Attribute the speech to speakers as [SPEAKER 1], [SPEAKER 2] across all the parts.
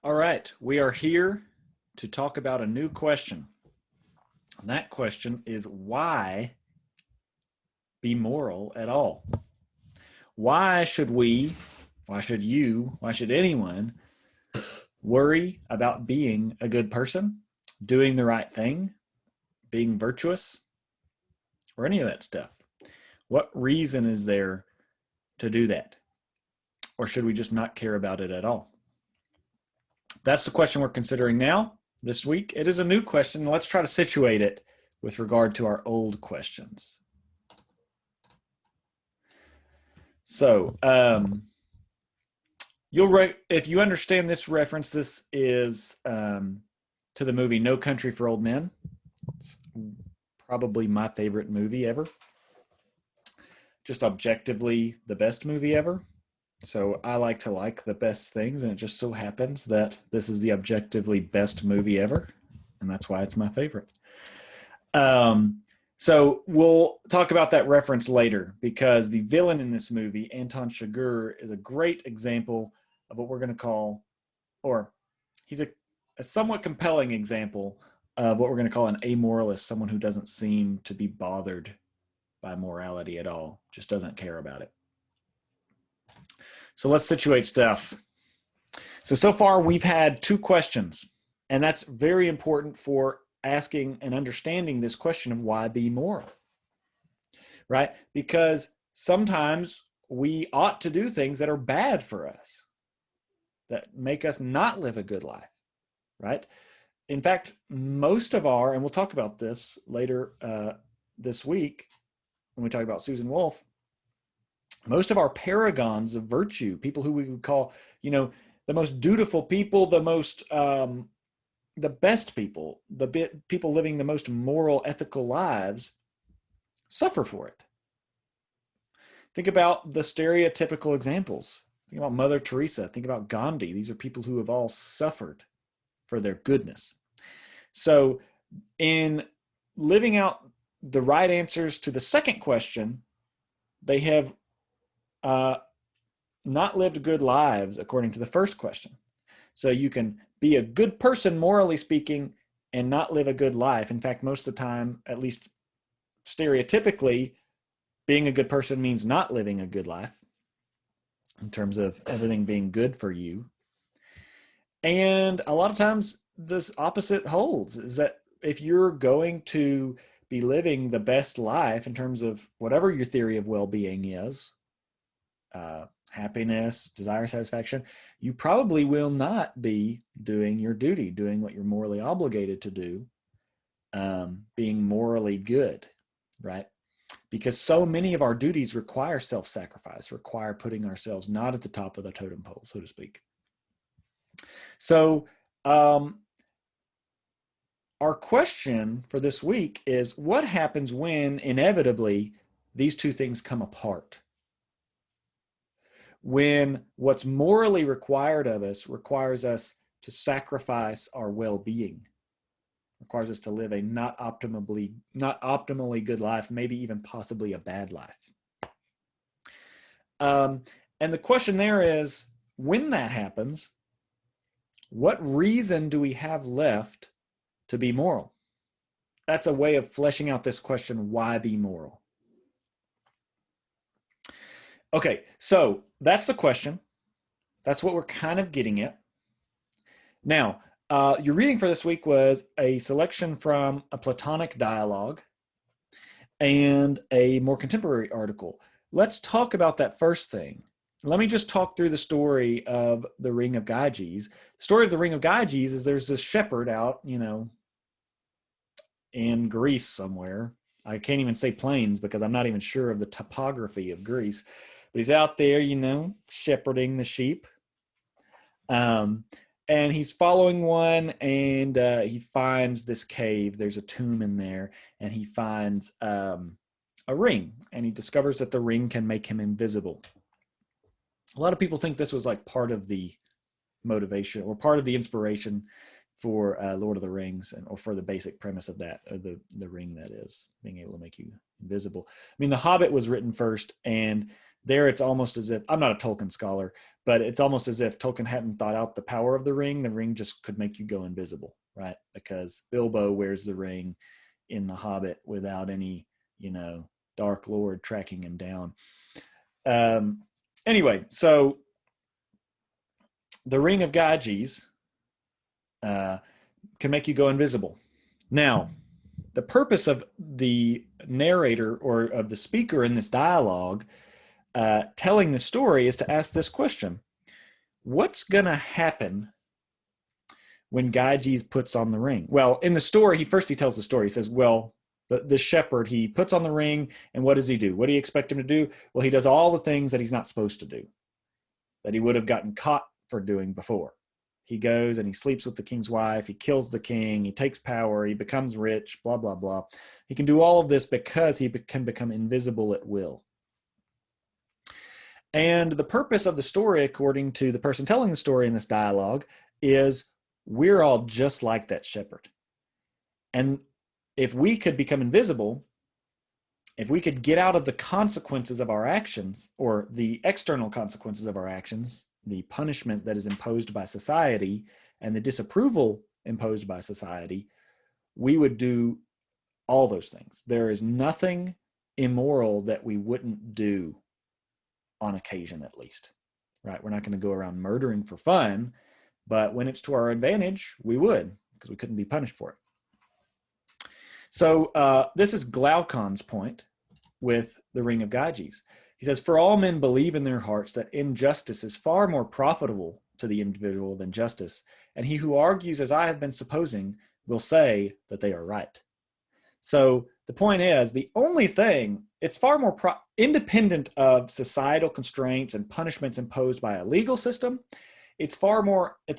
[SPEAKER 1] All right, we are here to talk about a new question. And that question is why be moral at all? Why should we, why should you, why should anyone worry about being a good person, doing the right thing, being virtuous, or any of that stuff? What reason is there to do that? Or should we just not care about it at all? That's the question we're considering now, this week. It is a new question. Let's try to situate it with regard to our old questions. So, if you understand this reference, this is to the movie No Country for Old Men. It's probably my favorite movie ever. Just objectively the best movie ever. So I like to like the best things, and it just so happens that this is the objectively best movie ever, and that's why it's my favorite. So we'll talk about that reference later, because the villain in this movie, Anton Chigurh, is a great example of what we're going to call, or he's a somewhat compelling example of what we're going to call an amoralist, someone who doesn't seem to be bothered by morality at all, just doesn't care about it. So let's situate stuff. So far we've had two questions, and that's very important for asking and understanding this question of why be moral, right? Because sometimes we ought to do things that are bad for us, that make us not live a good life, right? In fact, most of our, and we'll talk about this later this week when we talk about Susan Wolf, most of our paragons of virtue, people who we would call, the most dutiful people, the best people, people living the most moral, ethical lives, suffer for it. Think about the stereotypical examples. Think about Mother Teresa. Think about Gandhi. These are people who have all suffered for their goodness. So in living out the right answers to the second question, they have not lived good lives according to the first question. So you can be a good person, morally speaking, and not live a good life. In fact, most of the time, at least stereotypically, being a good person means not living a good life in terms of everything being good for you. And a lot of times this opposite holds, is that if you're going to be living the best life in terms of whatever your theory of well-being is, happiness, desire, satisfaction, you probably will not be doing your duty, doing what you're morally obligated to do, being morally good, right? Because so many of our duties require self-sacrifice, require putting ourselves not at the top of the totem pole, so to speak. So our question for this week is, what happens when inevitably these two things come apart? When what's morally required of us requires us to sacrifice our well-being, requires us to live a not optimally good life, maybe even possibly a bad life. And the question there is, when that happens, what reason do we have left to be moral? That's a way of fleshing out this question, why be moral? Okay, so that's the question. That's what we're kind of getting at. Now, your reading for this week was a selection from a Platonic dialogue and a more contemporary article. Let's talk about that first thing. Let me just talk through the story of the Ring of Gyges. The story of the Ring of Gyges is there's this shepherd out, in Greece somewhere. I can't even say plains because I'm not even sure of the topography of Greece. But he's out there, shepherding the sheep. And he's following one, and he finds this cave. There's a tomb in there, and he finds a ring, and he discovers that the ring can make him invisible. A lot of people think this was like part of the motivation or part of the inspiration for Lord of the Rings, or for the basic premise of that, or the ring, that is, being able to make you invisible. I mean, The Hobbit was written first, and There it's almost as if, I'm not a Tolkien scholar, but it's almost as if Tolkien hadn't thought out the power of the ring. The ring just could make you go invisible, right? Because Bilbo wears the ring in The Hobbit without any, Dark Lord tracking him down. Anyway, so the ring of Gyges can make you go invisible. Now, the purpose of the narrator or of the speaker in this dialogue telling the story is to ask this question: what's going to happen when Gyges puts on the ring? Well, in the story, he tells the story. He says, well, the shepherd, he puts on the ring, and what does he do? What do you expect him to do? Well, he does all the things that he's not supposed to do, that he would have gotten caught for doing before. He goes and he sleeps with the king's wife. He kills the king. He takes power. He becomes rich, blah, blah, blah. He can do all of this because he can become invisible at will. And the purpose of the story, according to the person telling the story in this dialogue, is we're all just like that shepherd. And if we could become invisible, if we could get out of the consequences of our actions, or the external consequences of our actions, the punishment that is imposed by society and the disapproval imposed by society, we would do all those things. There is nothing immoral that we wouldn't do, on occasion at least, right? We're not going to go around murdering for fun, but when it's to our advantage, we would, because we couldn't be punished for it. So this is Glaucon's point with the ring of Gyges. He says, for all men believe in their hearts that injustice is far more profitable to the individual than justice, and he who argues as I have been supposing will say that they are right. So the point is, the only thing, it's far more independent of societal constraints and punishments imposed by a legal system, it's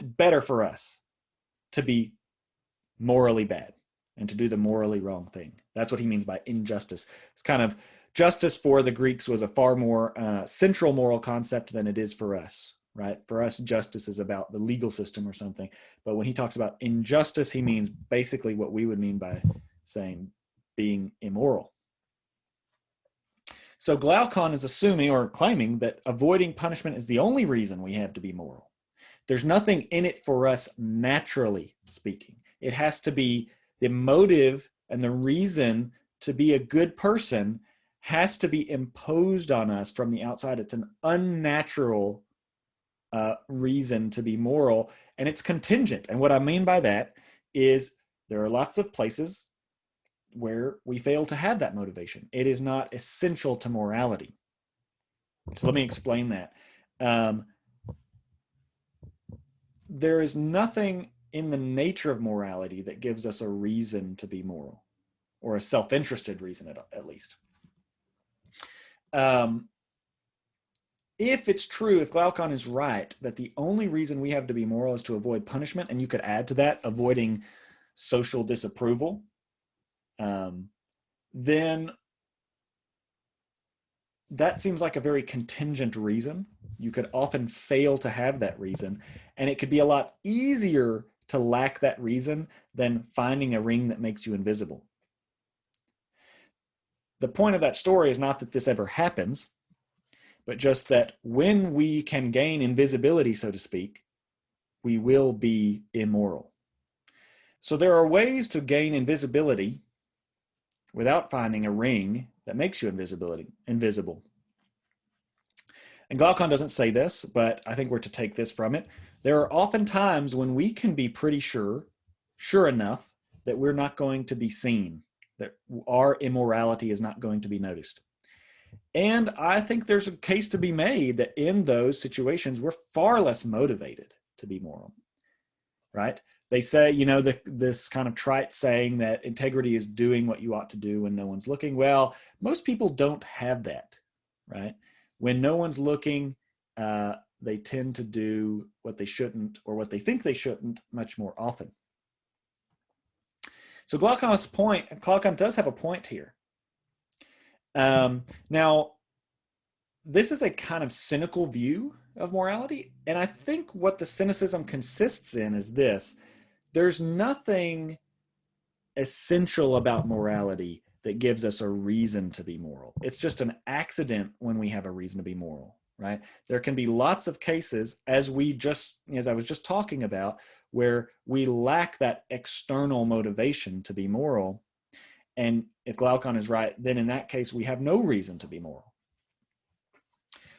[SPEAKER 1] better for us to be morally bad and to do the morally wrong thing. That's what he means by injustice. It's kind of, justice for the Greeks was a far more central moral concept than it is for us, right? For us, justice is about the legal system or something. But when he talks about injustice, he means basically what we would mean by saying being immoral. So Glaucon is assuming or claiming that avoiding punishment is the only reason we have to be moral. There's nothing in it for us naturally speaking. It has to be the motive and the reason to be a good person has to be imposed on us from the outside. It's an unnatural reason to be moral, and it's contingent. And what I mean by that is there are lots of places where we fail to have that motivation. It is not essential to morality. So let me explain that. There is nothing in the nature of morality that gives us a reason to be moral, or a self-interested reason at least. If it's true, if Glaucon is right, that the only reason we have to be moral is to avoid punishment, and you could add to that avoiding social disapproval, then that seems like a very contingent reason. You could often fail to have that reason, and it could be a lot easier to lack that reason than finding a ring that makes you invisible. The point of that story is not that this ever happens, but just that when we can gain invisibility, so to speak, we will be immoral. So there are ways to gain invisibility without finding a ring that makes you invisible. And Glaucon doesn't say this, but I think we're to take this from it. There are often times when we can be pretty sure enough that we're not going to be seen, that our immorality is not going to be noticed. And I think there's a case to be made that in those situations, we're far less motivated to be moral, right? They say, this kind of trite saying that integrity is doing what you ought to do when no one's looking. Well, most people don't have that, right? When no one's looking, they tend to do what they shouldn't, or what they think they shouldn't, much more often. So Glaucon does have a point here. Now, this is a kind of cynical view of morality, and I think what the cynicism consists in is this: there's nothing essential about morality that gives us a reason to be moral. It's just an accident when we have a reason to be moral, right? There can be lots of cases, as I was just talking about, where we lack that external motivation to be moral. And if Glaucon is right, then in that case, we have no reason to be moral.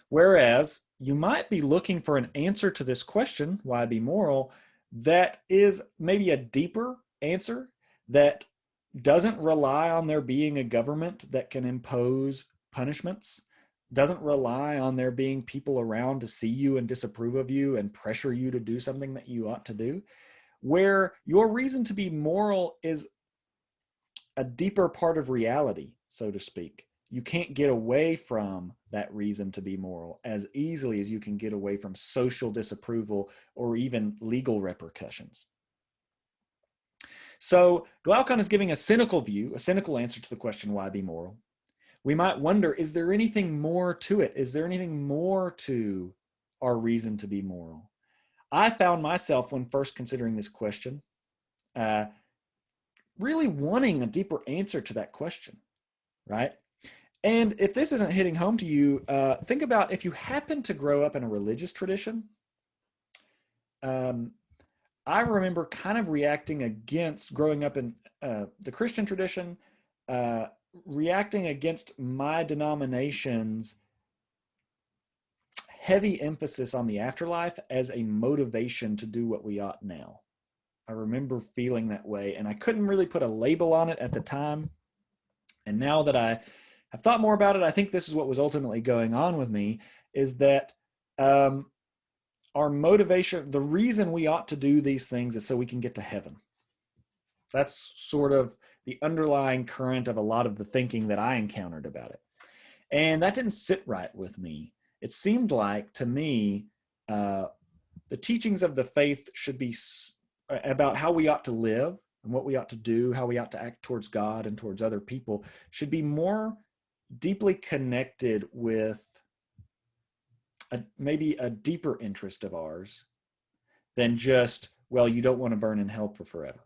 [SPEAKER 1] Whereas you might be looking for an answer to this question, why be moral, that is maybe a deeper answer that doesn't rely on there being a government that can impose punishments, doesn't rely on there being people around to see you and disapprove of you and pressure you to do something that you ought to do, where your reason to be moral is a deeper part of reality, so to speak. You can't get away from that reason to be moral as easily as you can get away from social disapproval or even legal repercussions. So Glaucon is giving a cynical view, a cynical answer to the question, why be moral? We might wonder, is there anything more to it? Is there anything more to our reason to be moral? I found myself, when first considering this question, really wanting a deeper answer to that question, right? And if this isn't hitting home to you, think about if you happen to grow up in a religious tradition. I remember kind of reacting against, growing up in the Christian tradition, reacting against my denomination's heavy emphasis on the afterlife as a motivation to do what we ought now. I remember feeling that way, and I couldn't really put a label on it at the time. And now that I have thought more about it, I think this is what was ultimately going on with me, is that our motivation, the reason we ought to do these things is so we can get to heaven. That's sort of the underlying current of a lot of the thinking that I encountered about it. And that didn't sit right with me. It seemed like, to me, the teachings of the faith should be about how we ought to live and what we ought to do, how we ought to act towards God and towards other people, should be more deeply connected with maybe a deeper interest of ours than just, well, you don't want to burn in hell for forever.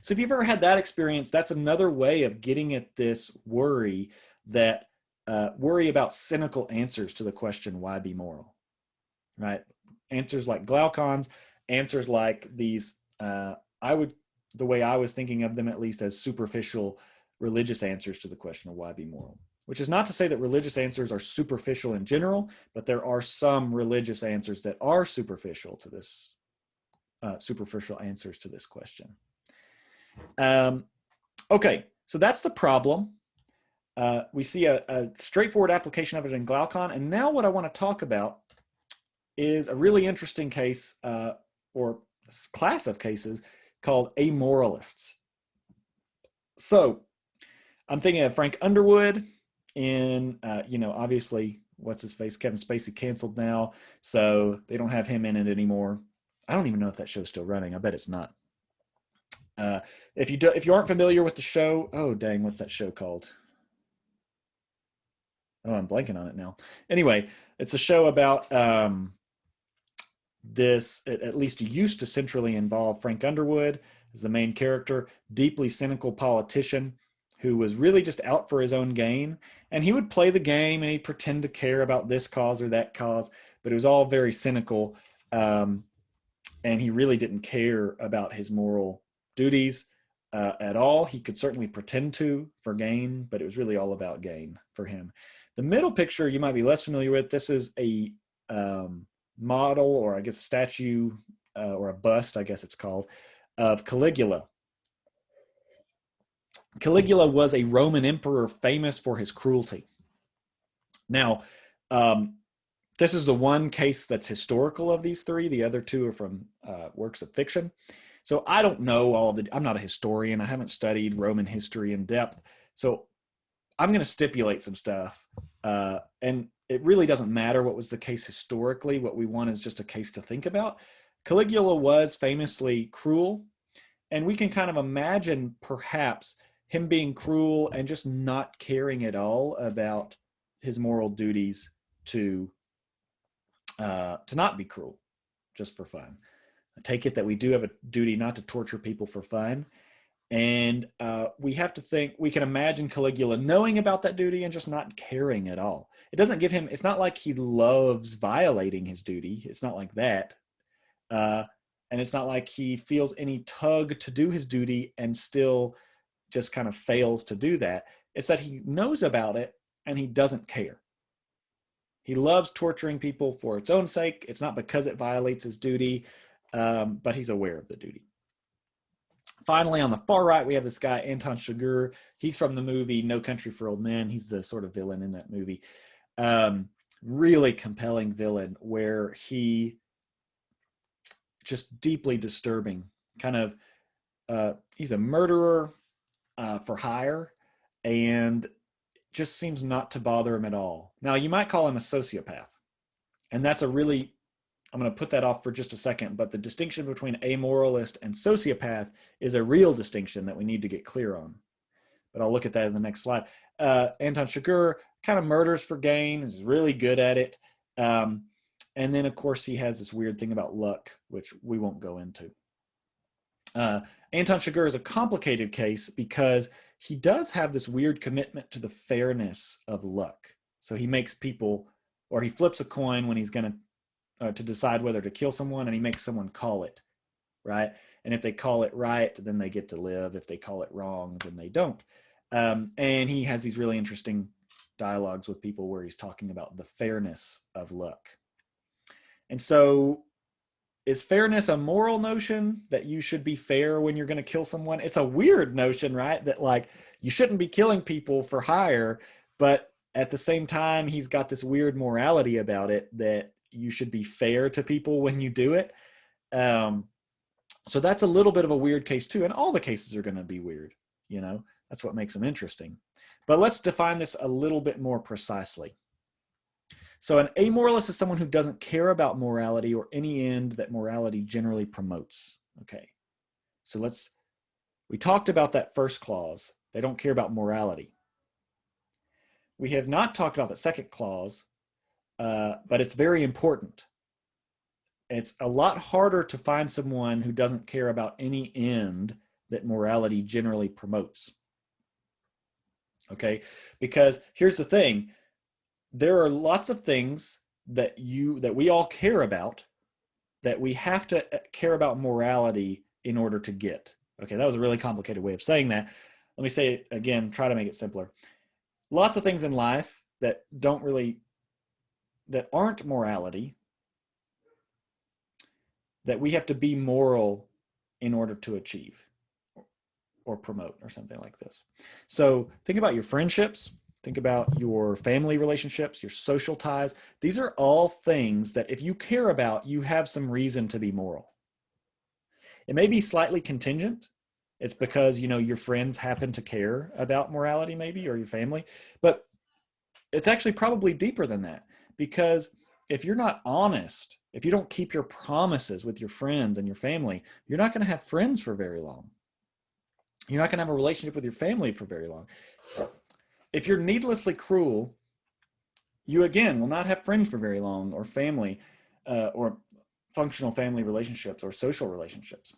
[SPEAKER 1] So if you've ever had that experience, that's another way of getting at this worry, that worry about cynical answers to the question, why be moral, right? Answers like Glaucon's, answers like these, the way I was thinking of them, at least, as superficial religious answers to the question of why be moral. Which is not to say that religious answers are superficial in general, but there are some religious answers that are superficial to this, superficial answers to this question. Okay, so that's the problem. We see a straightforward application of it in Glaucon, and now what I want to talk about is a really interesting case, or class of cases, called amoralists. So I'm thinking of Frank Underwood in, obviously, what's his face? Kevin Spacey canceled now, so they don't have him in it anymore. I don't even know if that show's still running. I bet it's not. If you aren't familiar with the show, oh dang, what's that show called? Oh, I'm blanking on it now. Anyway, it's a show about this. It at least used to centrally involve Frank Underwood as the main character, deeply cynical politician who was really just out for his own gain. And he would play the game and he'd pretend to care about this cause or that cause, but it was all very cynical. And he really didn't care about his moral duties at all. He could certainly pretend to for gain, but it was really all about gain for him. The middle picture you might be less familiar with. This is a model, or I guess a statue, or a bust, I guess it's called, of Caligula. Caligula was a Roman emperor famous for his cruelty. Now, this is the one case that's historical of these three. The other two are from works of fiction. So I don't know I'm not a historian. I haven't studied Roman history in depth. So I'm going to stipulate some stuff. And it really doesn't matter what was the case historically. What we want is just a case to think about. Caligula was famously cruel. And we can kind of imagine perhaps him being cruel and just not caring at all about his moral duties to not be cruel, just for fun. I take it that we do have a duty not to torture people for fun. And we have to think, we can imagine Caligula knowing about that duty and just not caring at all. It doesn't give him, it's not like he loves violating his duty. It's not like that. And it's not like he feels any tug to do his duty and still just kind of fails to do that. It's that he knows about it and he doesn't care. He loves torturing people for its own sake. It's not because it violates his duty, but he's aware of the duty. Finally, on the far right, we have this guy, Anton Chigurh. He's from the movie No Country for Old Men. He's the sort of villain in that movie. Really compelling villain where he just deeply disturbing. Kind of, he's a murderer for hire and just seems not to bother him at all. Now, you might call him a sociopath. And that's a really, I'm going to put that off for just a second, but the distinction between amoralist and sociopath is a real distinction that we need to get clear on. But I'll look at that in the next slide. Anton Chigurh kind of murders for gain, is really good at it. And then, of course, he has this weird thing about luck, which we won't go into. Anton Chigurh is a complicated case because he does have this weird commitment to the fairness of luck. So he makes people, or he flips a coin when he's going to decide whether to kill someone, and he makes someone call it, right? And if they call it right, then they get to live. If they call it wrong, then they don't. And he has these really interesting dialogues with people where he's talking about the fairness of luck. And so is fairness a moral notion that you should be fair when you're going to kill someone? It's a weird notion, right? That like you shouldn't be killing people for hire, but at the same time, he's got this weird morality about it that you should be fair to people when you do it. So that's a little bit of a weird case too. And all the cases are going to be weird, you know, that's what makes them interesting. But let's define this a little bit more precisely. So an amoralist is someone who doesn't care about morality or any end that morality generally promotes. Okay. So we talked about that first clause. They don't care about morality. We have not talked about the second clause, but it's very important. It's a lot harder to find someone who doesn't care about any end that morality generally promotes. Okay, because here's the thing. There are lots of things that we all care about that we have to care about morality in order to get. Okay, that was a really complicated way of saying that. Let me say it again, try to make it simpler. Lots of things in life that aren't morality, that we have to be moral in order to achieve or promote or something like this. So think about your friendships. Think about your family relationships, your social ties. These are all things that if you care about, you have some reason to be moral. It may be slightly contingent. It's because, you know, your friends happen to care about morality maybe, or your family, but it's actually probably deeper than that, because if you're not honest, if you don't keep your promises with your friends and your family, you're not going to have friends for very long. You're not going to have a relationship with your family for very long. If you're needlessly cruel, you again will not have friends for very long, or family, or functional family relationships or social relationships.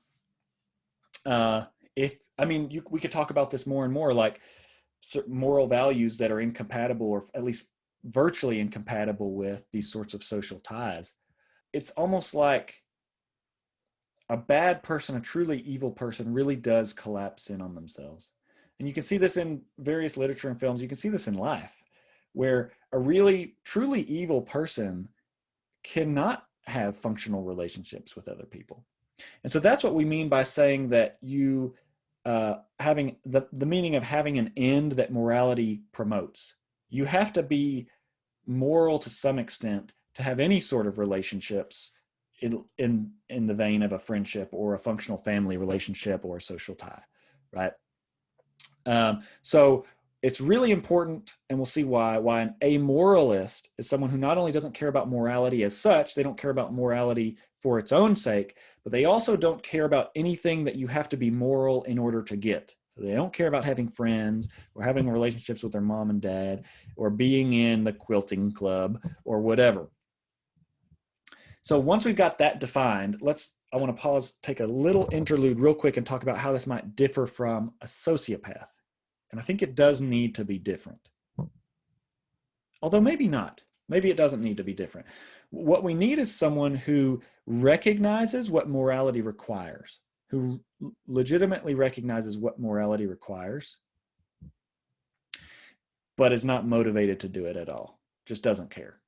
[SPEAKER 1] We could talk about this more and more, like moral values that are incompatible, or at least virtually incompatible with these sorts of social ties. It's almost like a bad person, a truly evil person, really does collapse in on themselves. And you can see this in various literature and films. You can see this in life, where a really, truly evil person cannot have functional relationships with other people. And so that's what we mean by saying that you having the meaning of having an end that morality promotes. You have to be moral to some extent to have any sort of relationships in the vein of a friendship or a functional family relationship or a social tie, right? So it's really important, and we'll see why an amoralist is someone who not only doesn't care about morality as such, they don't care about morality for its own sake, but they also don't care about anything that you have to be moral in order to get. So they don't care about having friends or having relationships with their mom and dad or being in the quilting club or whatever. So once we've got that defined, let's I want to pause, take a little interlude real quick and talk about how this might differ from a sociopath. And I think it does need to be different. Although maybe not. Maybe it doesn't need to be different. What we need is someone who recognizes what morality requires, who legitimately recognizes what morality requires, but is not motivated to do it at all, just doesn't care.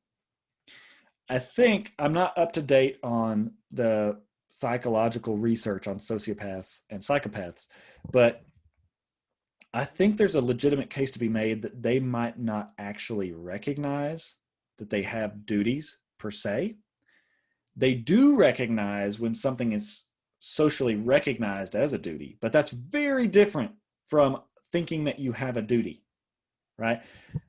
[SPEAKER 1] I think I'm not up to date on the psychological research on sociopaths and psychopaths, but I think there's a legitimate case to be made that they might not actually recognize that they have duties per se. They do recognize when something is socially recognized as a duty, but that's very different from thinking that you have a duty, right?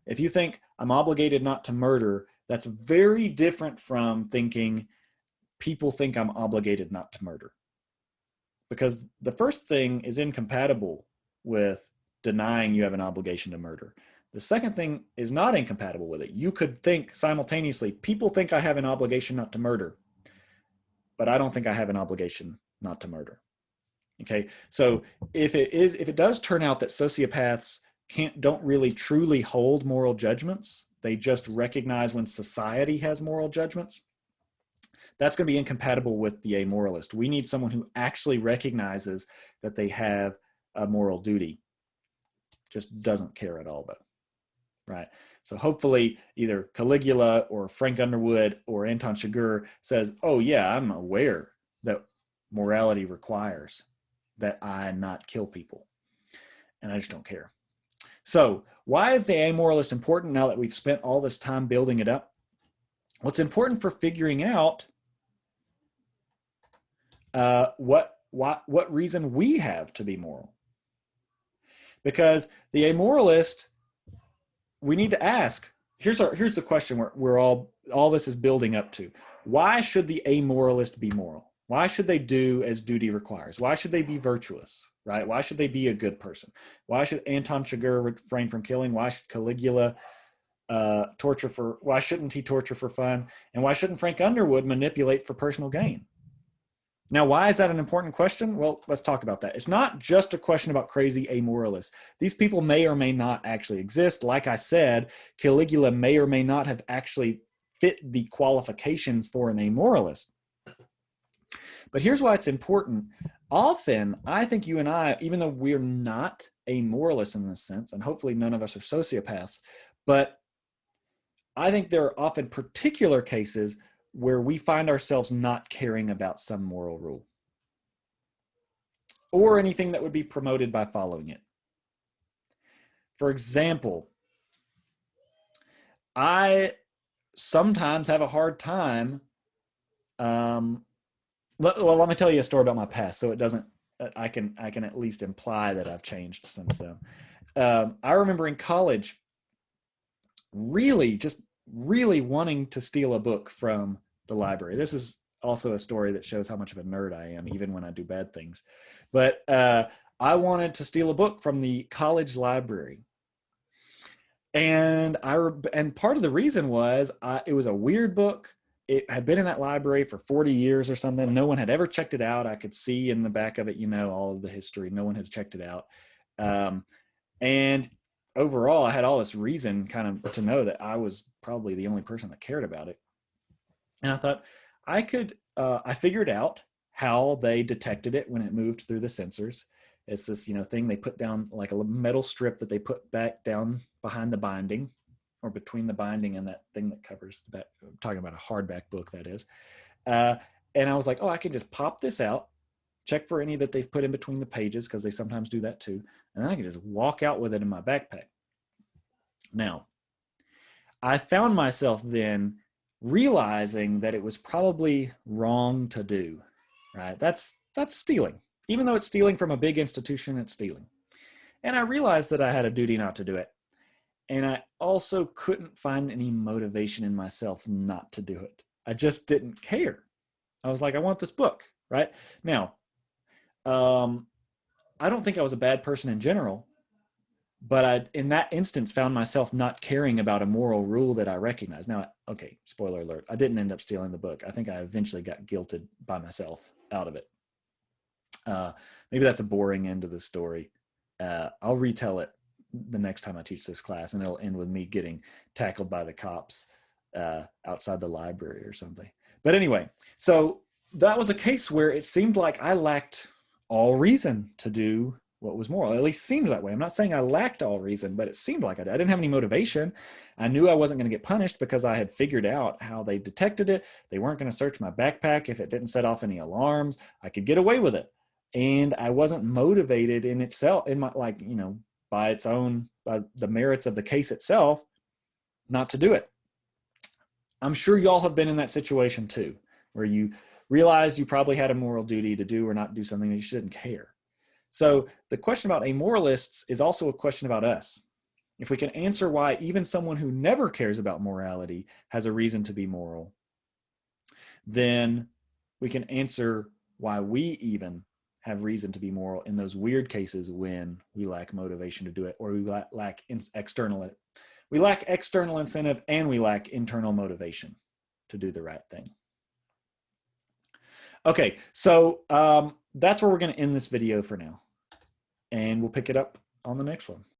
[SPEAKER 1] If you think I'm obligated not to murder, that's very different from thinking people think I'm obligated not to murder. Because the first thing is incompatible with denying you have an obligation to murder. The second thing is not incompatible with it. You could think simultaneously, people think I have an obligation not to murder, but I don't think I have an obligation not to murder. Okay, so if it does turn out that sociopaths don't really truly hold moral judgments, they just recognize when society has moral judgments, that's going to be incompatible with the amoralist. We need someone who actually recognizes that they have a moral duty, just doesn't care at all, though, right? So hopefully either Caligula or Frank Underwood or Anton Chigurh says, oh yeah, I'm aware that morality requires that I not kill people, and I just don't care. So why is the amoralist important now that we've spent all this time building it up? Well, it's important for figuring out what reason we have to be moral. Because the amoralist, we need to ask, here's the question we're all this is building up to. Why should the amoralist be moral? Why should they do as duty requires? Why should they be virtuous, right? Why should they be a good person? Why should Anton Chigurh refrain from killing? Why should Caligula why shouldn't he torture for fun? And why shouldn't Frank Underwood manipulate for personal gain? Now, why is that an important question? Well, let's talk about that. It's not just a question about crazy amoralists. These people may or may not actually exist. Like I said, Caligula may or may not have actually fit the qualifications for an amoralist. But here's why it's important. Often, I think you and I, even though we're not amoralists in this sense, and hopefully none of us are sociopaths, but I think there are often particular cases where we find ourselves not caring about some moral rule or anything that would be promoted by following it. For example, I sometimes have a hard time. Well, let me tell you a story about my past, so it doesn't. I can at least imply that I've changed since then. I remember in college, really wanting to steal a book from the library. This is also a story that shows how much of a nerd I am, even when I do bad things. But I wanted to steal a book from the college library. And part of the reason was it was a weird book. It had been in that library for 40 years or something. No one had ever checked it out. I could see in the back of it, all of the history. No one had checked it out. And overall, I had all this reason kind of to know that I was probably the only person that cared about it. And I thought I figured out how they detected it when it moved through the sensors. It's this, thing they put down, like a metal strip that they put back down behind the binding, or between the binding and that thing that covers the back. I'm talking about a hardback book, that is. And I was like, I can just pop this out, check for any that they've put in between the pages, because they sometimes do that too. And then I can just walk out with it in my backpack. Now, I found myself then realizing that it was probably wrong to do, right? That's stealing. Even though it's stealing from a big institution, it's stealing. And I realized that I had a duty not to do it. And I also couldn't find any motivation in myself not to do it. I just didn't care. I was like, I want this book, right? Now, I don't think I was a bad person in general, but I, in that instance, found myself not caring about a moral rule that I recognized. Now, okay, spoiler alert, I didn't end up stealing the book. I think I eventually got guilted by myself out of it. Maybe that's a boring end of the story. I'll retell it the next time I teach this class, and it'll end with me getting tackled by the cops outside the library or something. But anyway, so that was a case where it seemed like I lacked all reason to do what was moral. It at least seemed that way. I'm not saying I lacked all reason, but it seemed like I did. I didn't have any motivation. I knew I wasn't going to get punished because I had figured out how they detected it. They weren't going to search my backpack if it didn't set off any alarms. I could get away with it. And I wasn't motivated in itself, in my, like, you know, by its own, by the merits of the case itself, not to do it. I'm sure y'all have been in that situation too, where you realized you probably had a moral duty to do or not do something that you shouldn't care. So the question about amoralists is also a question about us. If we can answer why even someone who never cares about morality has a reason to be moral, then we can answer why we even have reason to be moral in those weird cases when we lack motivation to do it, or we lack external incentive, and we lack internal motivation to do the right thing. Okay, so that's where we're going to end this video for now, and we'll pick it up on the next one.